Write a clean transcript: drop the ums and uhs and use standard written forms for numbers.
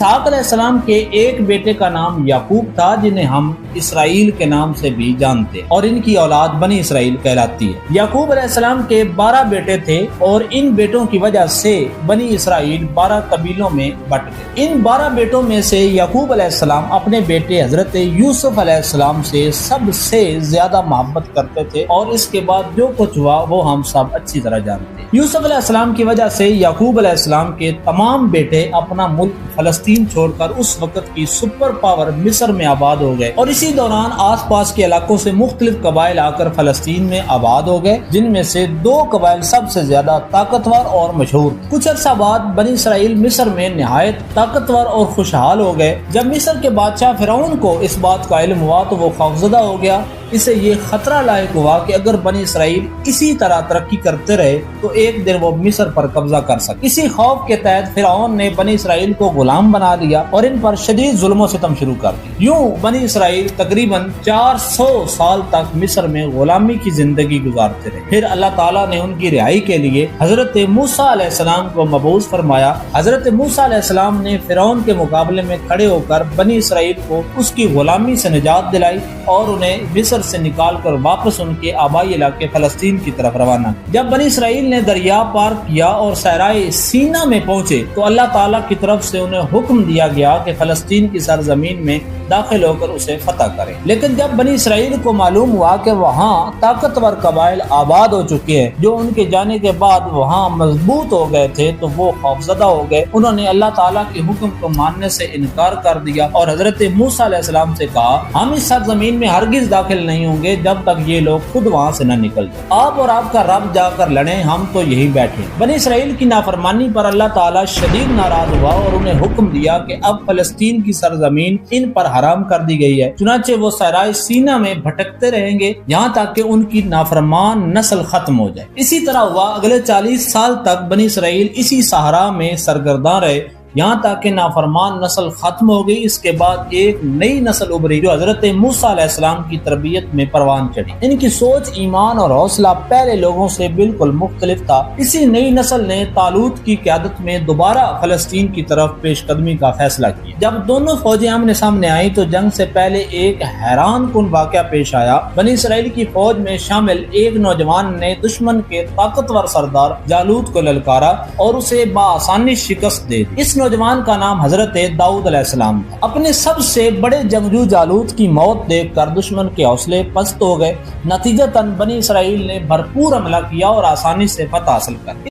اسحاق علیہ السلام کے ایک بیٹے کا نام یعقوب تھا جنہیں ہم اسرائیل کے نام سے بھی جانتے ہیں اور ان کی اولاد بنی اسرائیل کہلاتی ہے۔ یعقوب علیہ السلام کے 12 بیٹے تھے اور ان بیٹوں کی وجہ سے بنی اسرائیل 12 قبیلوں میں بٹ گئے۔ ان 12 بیٹوں میں سے یعقوب علیہ السلام اپنے بیٹے حضرت یوسف علیہ السلام سے سب سے زیادہ محبت کرتے تھے اور اس کے بعد جو کچھ ہوا وہ ہم سب اچھی طرح جانتے ہیں۔ یوسف علیہ السلام کی وجہ سے یعقوب علیہ السلام کے تمام بیٹے اپنا ملک فلسطین چھوڑ کر اس وقت کی سپر پاور مصر میں آباد ہو گئے اور اسی دوران آس پاس کے علاقوں سے مختلف قبائل آ کر فلسطین میں آباد ہو گئے، جن میں سے 2 قبائل سب سے زیادہ طاقتور اور مشہور تھے۔ کچھ عرصہ بعد بنی اسرائیل مصر میں نہایت طاقتور اور خوشحال ہو گئے۔ جب مصر کے بادشاہ فرعون کو اس بات کا علم ہوا تو وہ خوفزدہ ہو گیا۔ اسے یہ خطرہ لاحق ہوا کہ اگر بنی اسرائیل اسی طرح ترقی کرتے رہے تو ایک دن وہ مصر پر قبضہ کر سکے۔ اسی خوف کے تحت فرعون نے بنی اسرائیل کو غلام بنا لیا اور ان پر شدید ظلم و ستم شروع کر دی۔ یوں بنی اسرائیل تقریباً 400 سال تک مصر میں غلامی کی زندگی گزارتے رہے۔ پھر اللہ تعالیٰ نے ان کی رہائی کے لیے حضرت موسیٰ علیہ السلام کو مبعوث فرمایا۔ حضرت موسیٰ علیہ السلام نے فرعون کے مقابلے میں کھڑے ہو کر بنی اسرائیل کو اس کی غلامی سے نجات دلائی اور انہیں مصر سے نکال کر واپس ان کے آبائی علاقے فلسطین کی طرف روانہ کیا۔ جب بنی اسرائیل نے دریا پار کیا اور صحرائے سینا میں پہنچے تو اللہ تعالیٰ کی طرف سے انہیں حکم دیا گیا کہ فلسطین کی سرزمین میں داخل ہو کر اسے فتح کریں۔ لیکن جب بنی اسرائیل کو معلوم ہوا کہ وہاں طاقتور قبائل آباد ہو چکے ہیں جو ان کے جانے کے بعد وہاں مضبوط ہو گئے تھے تو وہ خوفزدہ ہو گئے۔ انہوں نے اللہ تعالیٰ کے حکم کو ماننے سے انکار کر دیا اور حضرت موسیٰ علیہ السلام سے کہا ہم اس سرزمین میں ہرگز داخل نہیں ہوں گے جب تک یہ لوگ خود وہاں سے نہ نکل جائیں۔ آپ اور آپ کا رب جا کر لڑیں، ہم تو یہی بیٹھے۔ بنی اسرائیل کی نافرمانی پر اللہ تعالیٰ شدید ناراض ہوا اور انہیں حکم دیا کہ اب فلسطین کی سرزمین ان پر حرام کر دی گئی ہے، چنانچہ وہ صحرائے سینا میں بھٹکتے رہیں گے یہاں تک کہ ان کی نافرمان نسل ختم ہو جائے۔ اسی طرح ہوا، اگلے 40 سال تک بنی اسرائیل اسی صحرا میں سرگرداں رہے یہاں تک کہ نافرمان نسل ختم ہو گئی۔ اس کے بعد ایک نئی نسل ابھری جو حضرت موسیٰ علیہ السلام کی تربیت میں پروان چڑھی۔ ان کی سوچ، ایمان اور حوصلہ پہلے لوگوں سے بالکل مختلف تھا۔ اسی نئی نسل نے طالوت کی قیادت میں دوبارہ فلسطین کی طرف پیش قدمی کا فیصلہ کیا۔ جب دونوں فوجیں آمنے سامنے آئیں تو جنگ سے پہلے ایک حیران کن واقعہ پیش آیا۔ بنی اسرائیل کی فوج میں شامل ایک نوجوان نے دشمن کے طاقتور سردار جالوت کو للکارا اور اسے بآسانی شکست دے دی۔ اس نوجوان کا نام حضرت داؤد علیہ السلام تھا۔ اپنے سب سے بڑے جنگجو جالوت کی موت دیکھ کر دشمن کے حوصلے پست ہو گئے۔ نتیجتاً بنی اسرائیل نے بھرپور حملہ کیا اور آسانی سے فتح حاصل کر